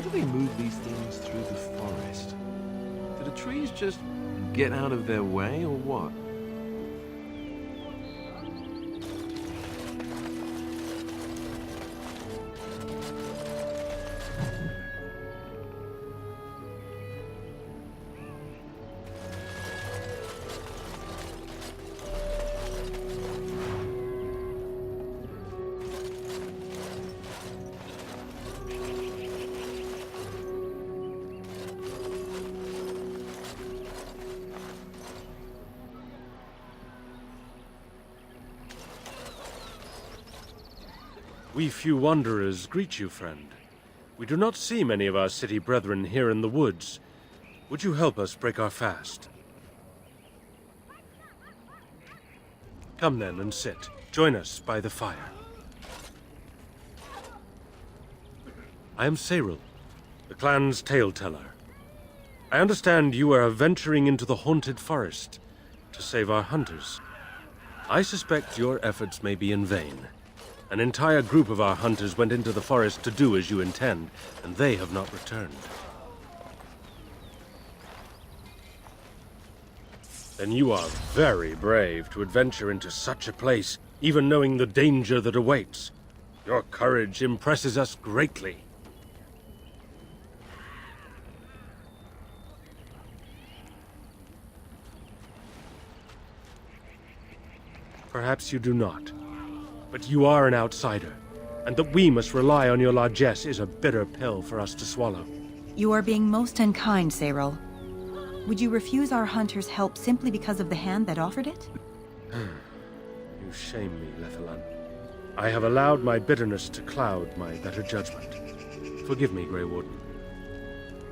do they move these things through the forest? Do the trees just get out of their way, or what? We few wanderers greet you, friend. We do not see many of our city brethren here in the woods. Would you help us break our fast? Come then and sit. Join us by the fire. I am Sarel, the clan's tale-teller. I understand you are venturing into the haunted forest to save our hunters. I suspect your efforts may be in vain. An entire group of our hunters went into the forest to do as you intend, and they have not returned. Then you are very brave to adventure into such a place, even knowing the danger that awaits. Your courage impresses us greatly. Perhaps you do not. But you are an outsider, and that we must rely on your largesse is a bitter pill for us to swallow. You are being most unkind, Sarel. Would you refuse our hunters' help simply because of the hand that offered it? You shame me, Lethalan. I have allowed my bitterness to cloud my better judgment. Forgive me, Grey Warden.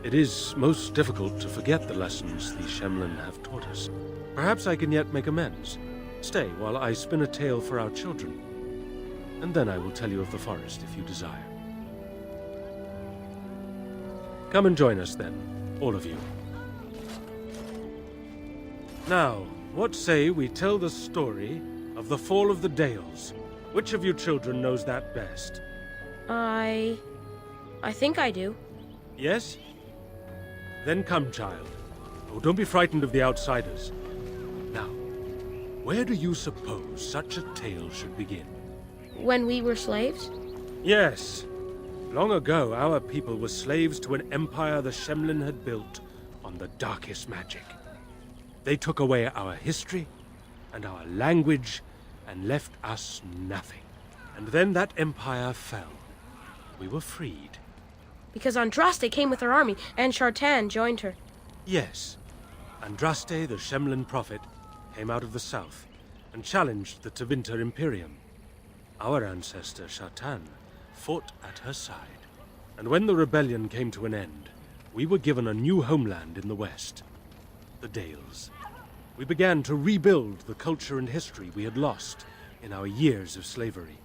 It is most difficult to forget the lessons the Shemlin have taught us. Perhaps I can yet make amends. Stay while I spin a tale for our children. And then I will tell you of the forest if you desire. Come and join us then, all of you. Now, what say we tell the story of the fall of the Dales? Which of you children knows that best? I think I do. Yes? Then come, child. Oh, don't be frightened of the outsiders. Now, where do you suppose such a tale should begin? When we were slaves? Yes. Long ago, our people were slaves to an empire the Shemlin had built on the darkest magic. They took away our history and our language and left us nothing. And then that empire fell. We were freed. Because Andraste came with her army, and Shartan joined her. Yes. Andraste, the Shemlin prophet, came out of the south and challenged the Tevinter Imperium. Our ancestor, Shartan, fought at her side. And when the rebellion came to an end, we were given a new homeland in the west, the Dales. We began to rebuild the culture and history we had lost in our years of slavery.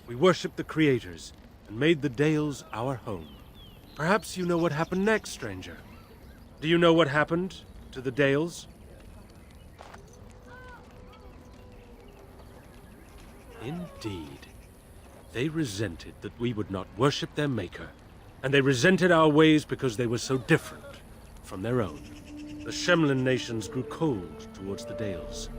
We worshipped the creators and made the Dales our home. Perhaps you know what happened next, stranger. Do you know what happened to the Dales? Indeed. They resented that we would not worship their maker, and they resented our ways because they were so different from their own. The Shemlin nations grew cold towards the Dales.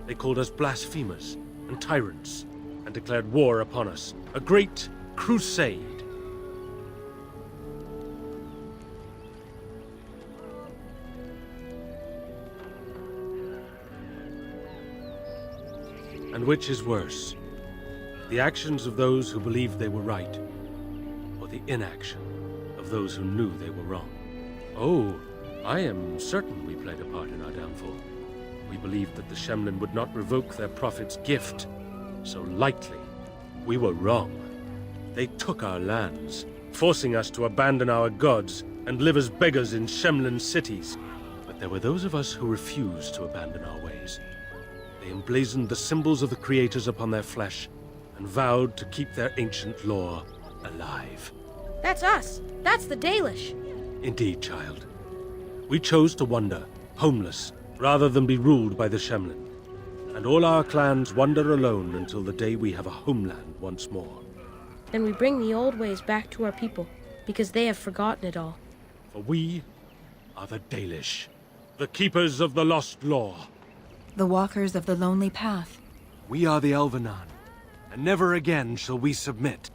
They called us blasphemers and tyrants, and declared war upon us, a great crusade. And which is worse? The actions of those who believed they were right, or the inaction of those who knew they were wrong? Oh, I am certain we played a part in our downfall. We believed that the Shemlin would not revoke their prophet's gift so lightly. We were wrong. They took our lands, forcing us to abandon our gods and live as beggars in Shemlin cities. But there were those of us who refused to abandon our ways. They emblazoned the symbols of the creators upon their flesh and vowed to keep their ancient lore alive. That's us. That's the Dalish. Indeed, child. We chose to wander, homeless, rather than be ruled by the Shemlin. And all our clans wander alone until the day we have a homeland once more. Then we bring the old ways back to our people. because they have forgotten it all. For we are the Dalish, the keepers of the lost law. The walkers of the lonely path. We are the Elvenan, and never again shall we submit.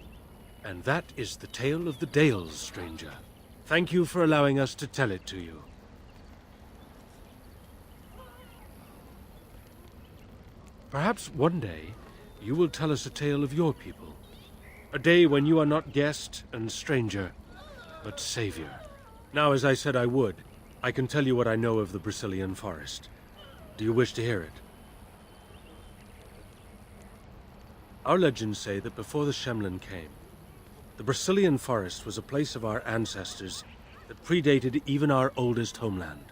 And that is the tale of the Dales, stranger. Thank you for allowing us to tell it to you. Perhaps one day you will tell us a tale of your people. A day when you are not guest and stranger, but savior. Now, as I said I would, I can tell you what I know of the Brazilian forest. Do you wish to hear it? Our legends say that before the Shemlin came, the Brazilian forest was a place of our ancestors that predated even our oldest homeland.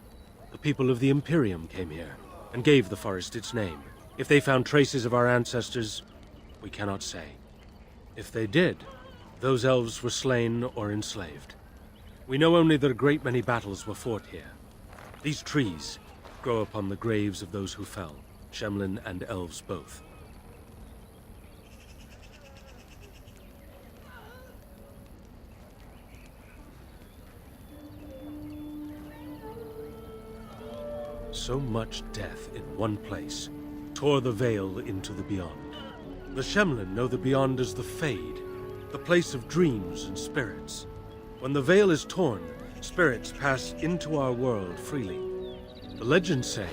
The people of the Imperium came here and gave the forest its name. If they found traces of our ancestors, we cannot say. If they did, those elves were slain or enslaved. We know only that a great many battles were fought here. These trees grow upon the graves of those who fell, Shemlin and elves both. So much death in one place tore the veil into the beyond. The Shemlin know the beyond as the Fade, the place of dreams and spirits. When the veil is torn, spirits pass into our world freely. The legends say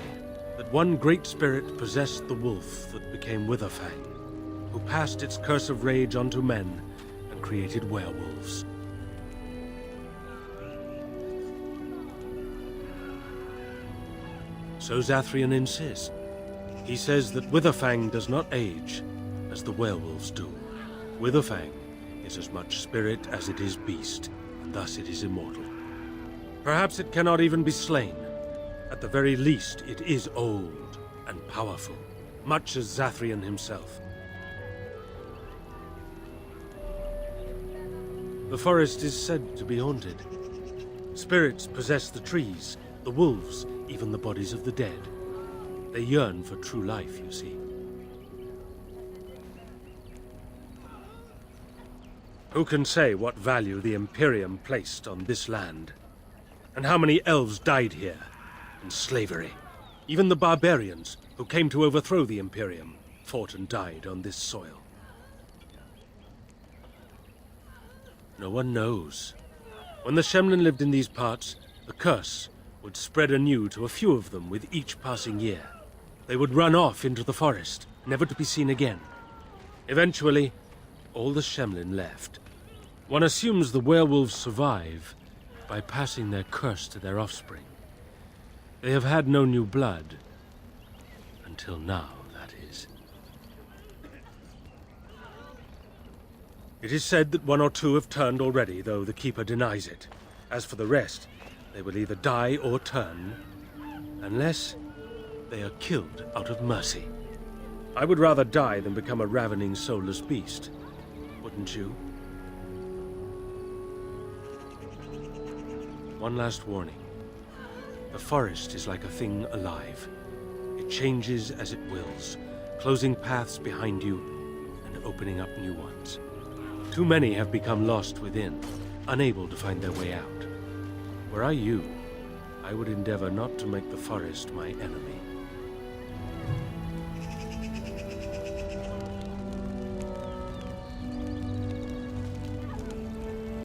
that one great spirit possessed the wolf that became Witherfang, who passed its curse of rage onto men and created werewolves. So Zathrian insists. He says that Witherfang does not age as the werewolves do. Witherfang is as much spirit as it is beast, and thus it is immortal. Perhaps it cannot even be slain. At the very least, it is old and powerful, much as Zathrian himself. The forest is said to be haunted. Spirits possess the trees, the wolves, even the bodies of the dead. They yearn for true life, you see. Who can say what value the Imperium placed on this land? And how many elves died here in slavery? Even the barbarians who came to overthrow the Imperium fought and died on this soil. No one knows. When the Shemlin lived in these parts, the curse would spread anew to a few of them with each passing year. They would run off into the forest, never to be seen again. Eventually, all the Shemlin left. One assumes the werewolves survive by passing their curse to their offspring. They have had no new blood. Until now, that is. It is said that one or two have turned already, though the Keeper denies it. As for the rest, they will either die or turn, unless they are killed out of mercy. I would rather die than become a ravening, soulless beast. Wouldn't you? One last warning. The forest is like a thing alive. It changes as it wills, closing paths behind you and opening up new ones. Too many have become lost within, unable to find their way out. Were I you, I would endeavor not to make the forest my enemy.